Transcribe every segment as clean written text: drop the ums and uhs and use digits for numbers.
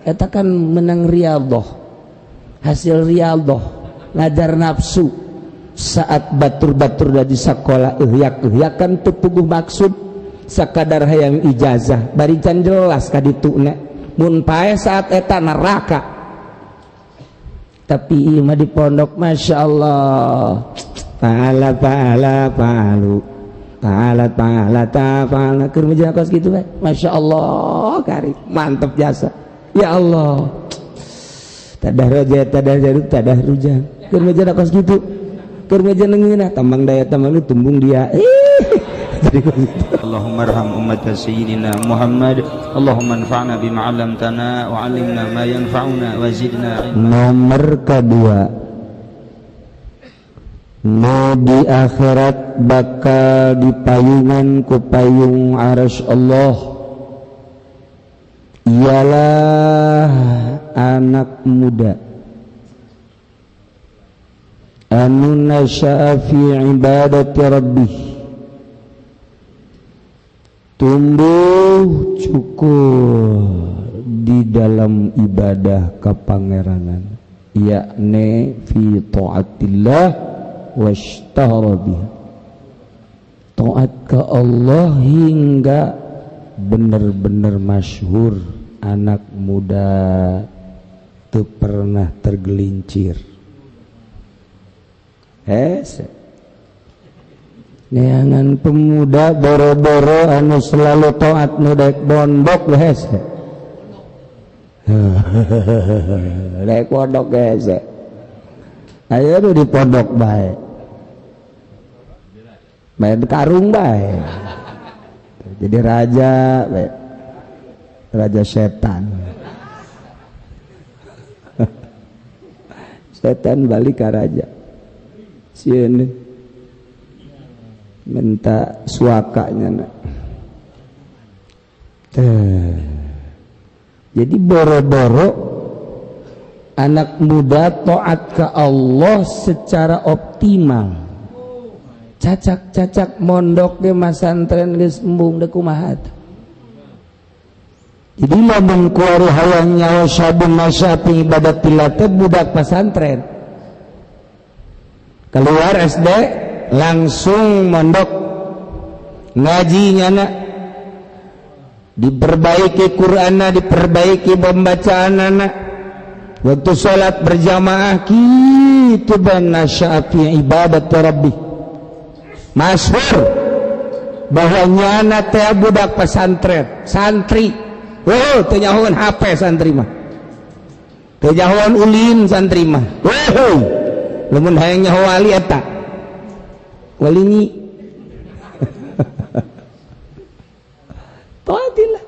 eta kan menang riyadhah, hasil riyadhah ngajar nafsu saat batur-batur da di sakola euyak-euyakan teu puguh maksud sakadar hayang ijazah bari can jelas ka dituna mun pae saat eta neraka. Tapi ieu mah di pondok masyaallah pahala pahalu pahala tafal keur meja kos kitu bae masyaallah kari mantep jasa ya Allah tadah rujan keur meja kos kitu keur meja leungeunna tambang daya tambang lu tumbung dia Allahumma arham ummat sayyidina Muhammad Allahumma anfa'na bima 'allamtana wa 'allimna ma yanfa'una wa zidna ilma. Nomor kedua, mau di akhirat bakal dipayungan ku payung arsy Allah ialah anak muda anu nasya'a fi ibadati rabbih, tumbuh cukur di dalam ibadah kepangeranan, yakni fi taatillah washtahara biha, taat ke Allah hingga benar-benar masyhur, anak muda teu pernah tergelincir. Neangan pemuda boro-boro anu selalu taat nu daek bondok hese. Daek pondok hese. Ayo di pondok bae. Main karung bae. Jadi raja bae. Raja setan. Setan balik ke raja. Sieun minta suakanya nak. Jadi boro-boro anak muda taat ke Allah secara optimal, cacak-cacak mondok ge masantren geus embung da kumaha. Jadi lamun kuari hayang nyawa sabun masyafi ibadatillah teh budak pesantren keluar SD langsung mondok ngajinya nak, diperbaiki Qur'anna, diperbaiki pembacaan anak, waktu sholat berjamaah kitu ban nasyafi ibadat rabbi masyhur bahwa nyana teh budak pesantren santri. Oh teu nyahoan HP santri mah, teu nyahoan ulin santri mah. Lamun hayang nyaho wali eta wali nyi taatilah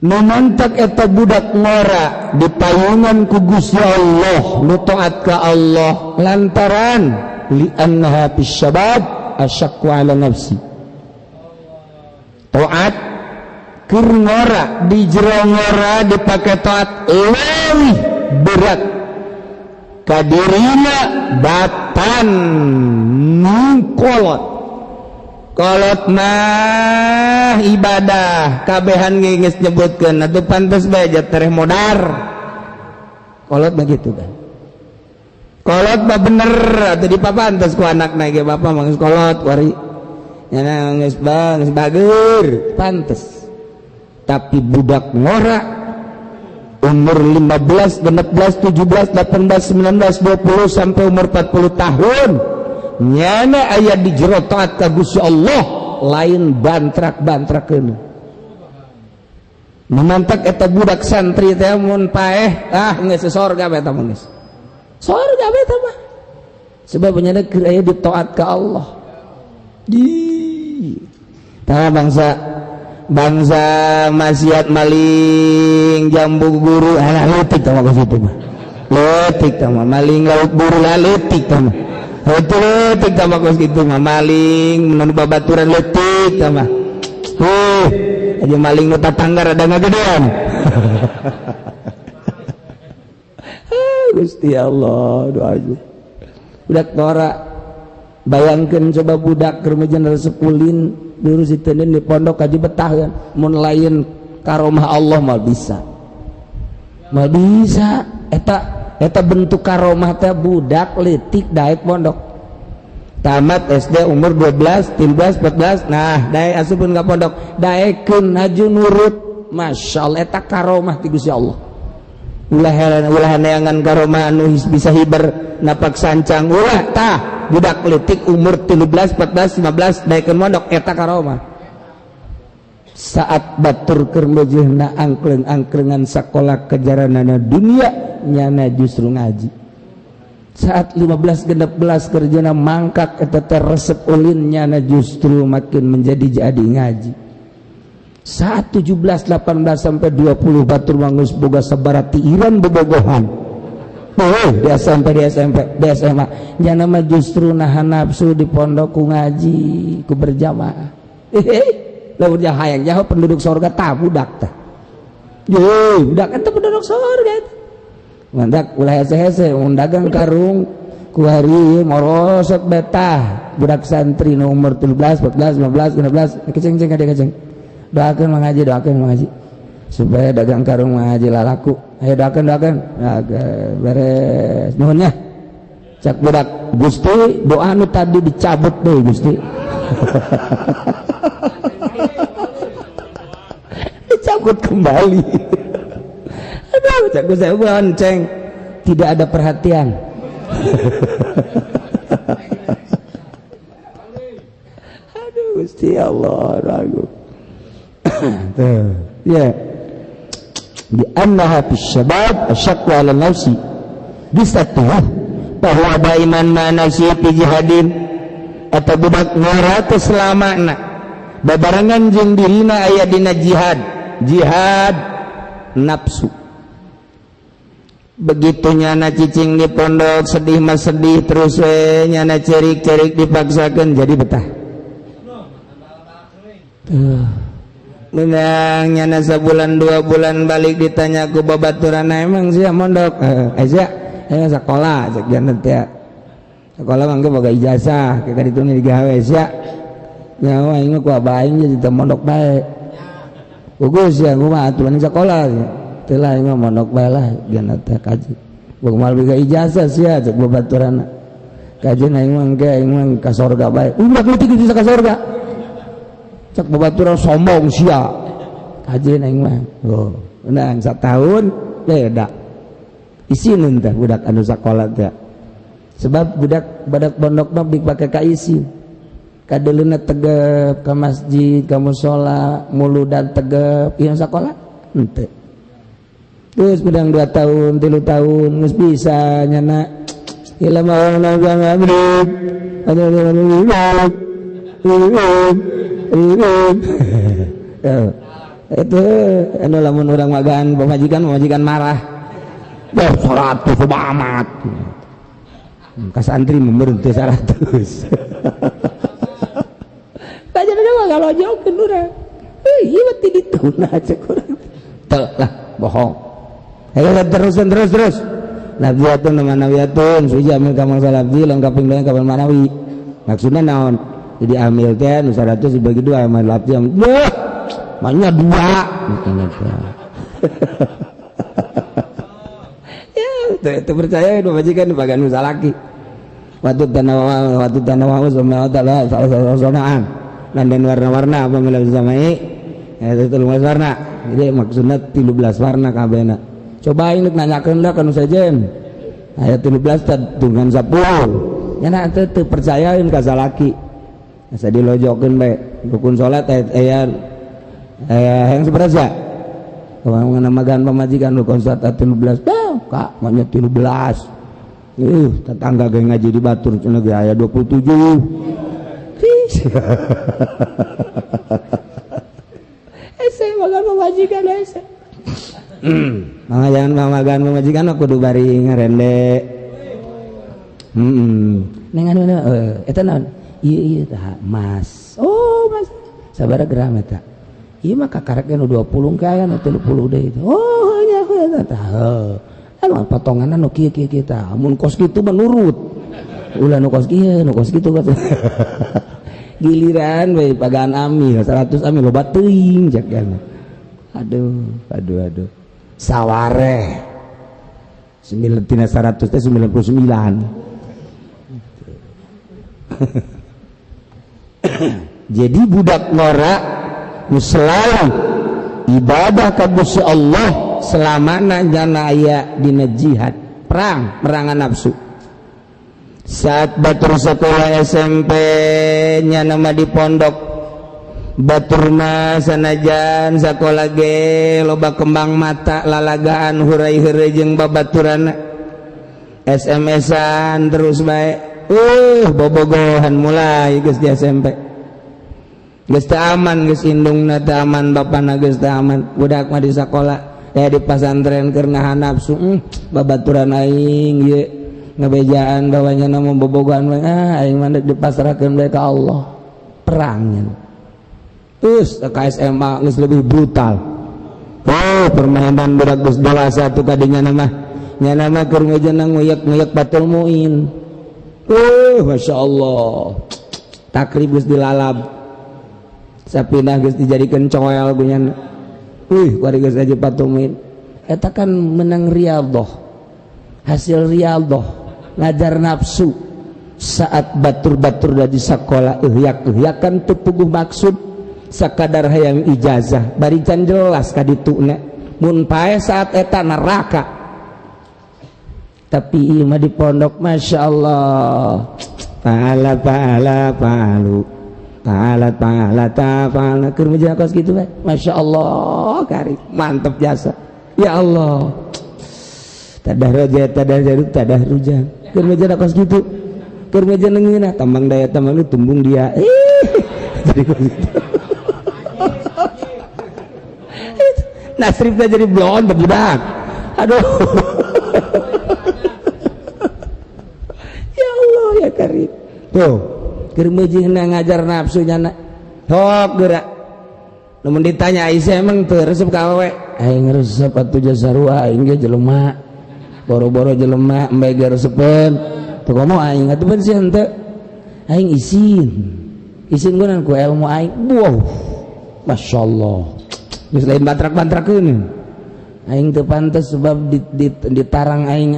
nu mantak eta budak ngora di payungan ku Gusti Allah, nu taat ka Allah lantaran li annaha fis syabab asyaqqu ala nafsi, taat keur ngora di jero ngora dipake taat leuwih berat kadirina batan kolot. Kolot mah ibadah kabehan geus nyebutkeun atuh pantes bae tereh modar. Kolot mah gitu kan. Kolot mah bener atuh dipapantes ku anakna ge bapa mah geus kolot wari. Nyana geus bageur pantes. Tapi budak ngora umur 15, 16, 17, 18, 19, 20 sampai umur 40 tahun nyana aya di jero taat ka Gusti Allah lain bantrak-bantrakeun. Memantak eta budak santri teh mun paeh geus sorga bae eta mah geus. Sorga bae eta mah. Sebab nyana keur aya di taat ka Allah. Tah bangsa maksiat maling jambu guru letik tama ke situ mah letik tama maling laut buru letik tama letik tama ke situ mah maling menurut babaturan letik tama aja maling nu tatanggar ada ngagedean. Gusti Allah doa budak nora bayangkeun coba budak keur mejeun sekulin dulu si tenen di pondok kaji betah kan mun lain karomah Allah mal bisa eta bentuk karomah teh budak leutik daek pondok tamat SD umur 12 13 14 nah daek asupun ka pondok daekeun haju nurut masyaallah eta karomah ti Gusti Allah ulah neangan karomah anu bisa hiber napak sancang ulah tah budak leutik umur 13 14 15 daekeun pondok eta karomah saat batur keur meujeuhna angkleng-angklengan sakola kejaranana dunia nyana justru ngaji saat 15 genep belas kerjana mangkak eta teh resep ulin nyana justru makin menjadi jadi ngaji saat 17 18 sampai 20 batur mangus boga sabarati iran bobogohan di SMA nyana mah justru nahan nafsu di pondok ku ngaji ku berjamaah lamun hayang jauh penduduk sorga tah budak tah budak eta penduduk sorga eta mandak ulah hese-hese dagang karung ku hari morosot betah budak santri nu umur 17 14 15 16 keceng-ceng ade keceng doakeun mengaji supaya dagang karung mengaji lalaku ayo doakeun beres nuhun nya cak budak Gusti doa nu tadi dicabut deui Gusti dicabut kembali aduh cak saya bonceng tidak ada perhatian aduh Gusti Allah ragu ya di annaha fi syabab asyaqqa 'ala nafsi bisatuh bahwa ada iman mana si jihadin atau budak ngaratus selamana babarengan jeung dirina aya dina jihad nafsu begitu nyana cicing di pondok sedih mas sedih terus we nyana cerik-cerik dipaksakan jadi betah menang nyana sebulan 2 bulan balik ditanya ku babaturana emang sia mondok sia sekolah cek janten teh sekolah mangga boga ijazah kaya ditu nih digawe sia nyawa ingat ku abaing jadi teu mondok bae bagus ya kumaha aturan sekolah teu lah mah mondok bae lah janten teh kaji boga mal biga ijazah sia cek babaturana kaji na aing mah ka sorga bae udah leutik bisa ka sorga cek babaturan sombong sia kaji na aing mah menang 1 tahun beda isinin teh budak anu sakola teh sebab budak pondok mah dipake ka isin kadeleuna tegep ka masjid ka mushola muludan tegep ieu sakola henteu terus bedang 2 tahun 3 tahun geus bisa nyana ilmu nabiyyin itu anu lamun urang magaan pemajikan marah 100 amat ka santri memberhenti 100 kajian mah ngalojokeun urang ieu mah ti dituna cek urang teu lah bohong ayo terus nabiatun manawiyatun suja amil kamal salafi lengkapin doang kapan manawi maksudnya naon jadi amil teh nu 100 dibagi 2 amal lapti maknya 2 itu percaya itu majikan bagian musalaki waktu tanawa sama taala sonaan dan warna-warna apa mila samai itu 13 warna jadi maksudnya 13 warna kabehna coba ini nanyakeun lah kana sajen ayat 13 dengan 10 nya teu percayain ka salaki asa dilojokeun bae rukun salat aya yang seberapa kawan magan pemajikan rukun salat 13 kak maknya 13 tetangga ge ngaji di batur cenah ge aya 27 ese magan pemajikan ese jangan magan pemajikan kudu bari ngarende neng anu eta naon ieu tah mas oh mas sabaraha gram eta ieu mah kakarek nu 20 ke aya nu 30 deui oh nya tah emang potonganna nu kieu tah mun kos kitu mah nurut ulah nu kos kieu nu kos kitu giliran we pagaan ami 100 ami loba teuing cek kana aduh saware 100 teh 99 jadi budak ngora nu selalu ibadah ka Gusti Allah selamana jana aya dina jihad perang merangan nafsu. Saat batur sekolah SMP nya nama di pondok batur mah sanajan sekolah ge loba kembang mata lalagaan hurai heureuy jeung babaturanna SMS-an terus bae bobogohan mulai geus di SMP geus teu aman geus indungna teu aman bapana geus teu aman budak mah di sakola di pasantren keur nahan nafsu babaturan aing ieu ngabejaan bawanya nama bobogohan aing mah dipasrahkeun bae ka Allah perangnya terus ke SMA geus lebih brutal permainan budak geus dewasa tuh kadinya nama nya nama keur ngeujeunna nguyak batul muin Masya Allah takrib geus dilalab sapindah geus dijadikeun coel gunyana kuari geus aja batul muin eta kan menang riyadhah hasil riyadhah ngajar nafsu saat batur-batur da di sakola ehyak-ehyakan teu puguh maksud sakadar hayang ijazah bari can jelas ka dituna mun pae saat eta neraka tapi ieu mah di pondok Masya Allah pahala keur meujeun kos kitu bae Masya Allah kari mantep jasa ya Allah tadah rujan keur meujeun kos kitu keur meujeun leungeunna tambang daya tambang nu tumbung dia jadi kitu nasribnya jadi blon budak aduh ya Allah ya karim tuh keur meujeuhna ngajar nafsunya sok geura lamun ditanya Aisyah emang teu resep ka awewe aing resep atuh jasarua aing ge jelema boro-boro jelema embe ge resepeun teu komo aing atuh pan sieun teu aing isin gunan ku ilmu aing wow masyaallah geus lain bantrak-bantrakeun aing teu pantes sebab ditarang aing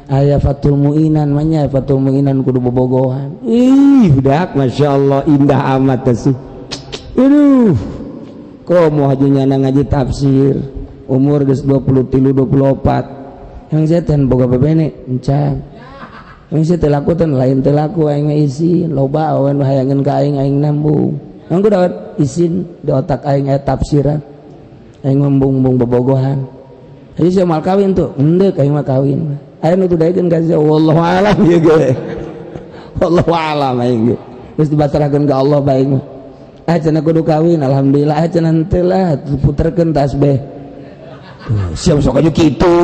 aya Fathul Muinan manya Fathul Muinan kudu bobogohan budak masyaallah indah amat teh komo hajunya ngaji tafsir umur geus 23 24 yang setan boga babene encan yang teu lakutan lain teu laku aing izin loba awan hayangeun ka aing nambung angku dapat izin di otak aing aya tafsiran aing ngembung-bung bobogohan jadi saya mal kawin tuh endek aing mah kawin aya nu tudaikeun ka sia wallahu alam ieu ge wallahu alam aing ge geus dibasrahkeun ka Allah bae mah cenah kudu kawin alhamdulillah cenah henteu lah puterkeun tasbih siap sok aju kitu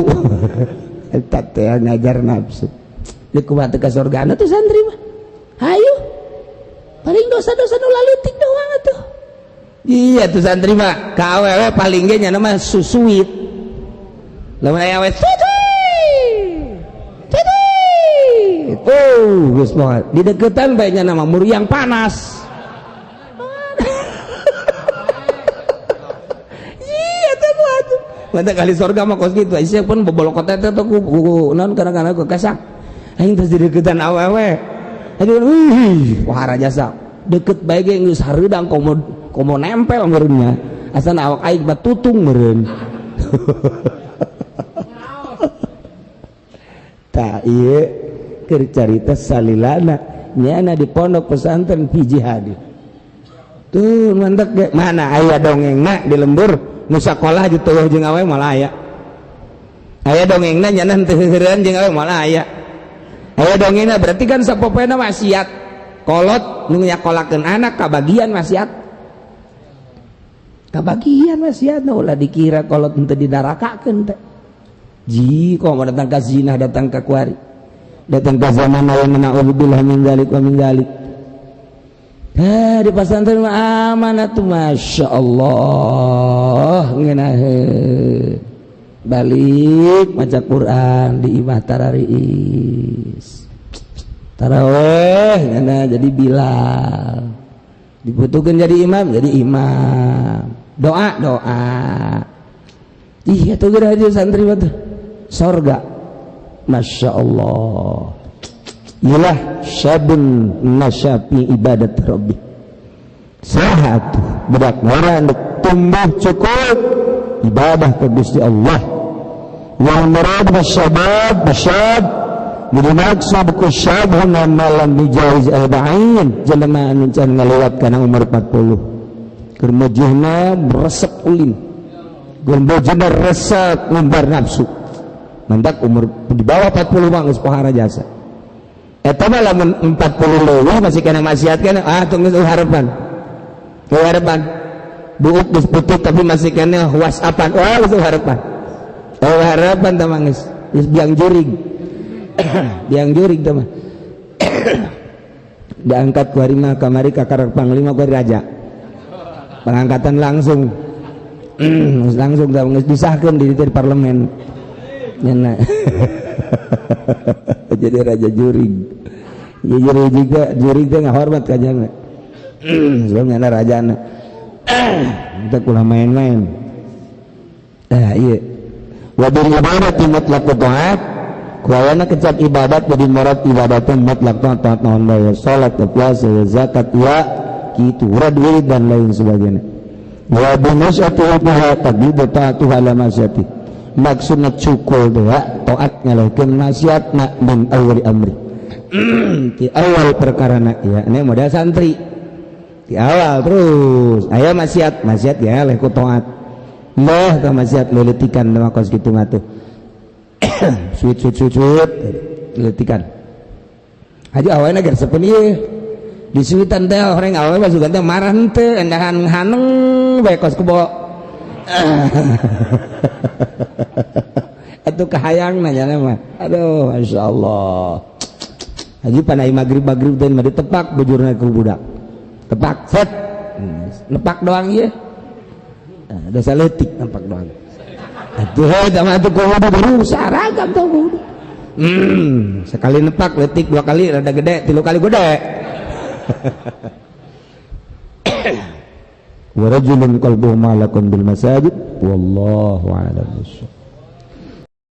eta teh ngajar nafsu di kuat ka surgana tuh santri mah hayu paling dosa-dosa nu lalitik doang atuh iya tuh santri mah ka awewe paling ge nya mah susuit lamun aya awewe geus moal di deketan bae nya nama muriang panas iya teh buat mantap kali surga mah kos kitu sia pun bobolok kota teh ku naon kadang-kadang ku kasak aing teh di deketan awewe aduh wahara jasa deket bae ge geus hareudang komo nempel meureunnya asana awak aing mah tutung meureun ta ieu keur carita salilana nyana di pondok pesantren hiji hadi tuh mantep ge mana aya dongengna di lembur nu sakolah di teueuh jeung awewe malah aya dongengna nyana teu heureun jeung awewe malah aya dongengna berarti kan sapopena maksiat kolot nu nyakolakeun anak kabagian maksiat ulah dikira kolot henteu didarakakeun teh ji komo datang ka zina datang ka kuari datang ke zaman yang na'udzubillah min dzalik wa min dzalik di pesantren mah aman atuh Masya Allah ngeunaheun balik maca Quran di imah tarariis tarawih jadi Bilal dibutuhkeun jadi imam doa ih atuh geura aja santri mah teh sorga masya Allah ilah syabun nasyafi ibadat rabbi saha atuh budak ngara nu tumbuh cukup ibadah ke Gusti Allah yang murad masyabab jadi maksud ku syabhuna malam mijawiz arba'in jelema anu can ngalewat kana umur 40 keur mujihna resep ulin keur bojona resep ngumbar nafsu mantak umur di bawah 40 mah geus pohara jasa eta mah lamun 40 leuwih masih kana maksiat kana tong geus harapan buuk geus putih tapi masih kana whatsappan geus harapan tah mah geus biang jurig biang jurig tah mah diangkat ku harima kamari ka karak panglima ku raja pengangkatan langsung langsung geus disahkeun di parlemen nyana jadi raja jurig ya jurig teh ngahormat ka jana sebelumnya rajana kita kula main-main iya wa bil ibadati mutlaq taat kuayana kecap ibadat jadi murad ibadatan mutlaq taat naon bae salat puasa zakat ya kitu radwi dan lain sebagainya wa binasyati wa tabidu taatu ala masyati maksudna cukul doa taat ngalehkeun maksiatna min awal amri di awal perkarana ya ini modal santri di awal terus aya maksiat ya leh ku taat mah ka maksiat leletikan mah kos kitu ngatuh suit leletikan aja awalna geus sepen ieu di suitan teh orang awal mah juga teh marah teu endahan haneng bae kos kebo atuh kahayangna nya mah aduh masyaallah haji panai maghrib teh mah ditepak bujurna ku budak tepak set nepak doang ieu dosa leutik nepak doang atuh eta mah atuh kudu berusaha ragam tuh kudu sekali nepak leutik dua kali rada gede tilu kali gede wa rajulun qalbuhu ma'lakum bil masajid wallahu a'lam bissawab.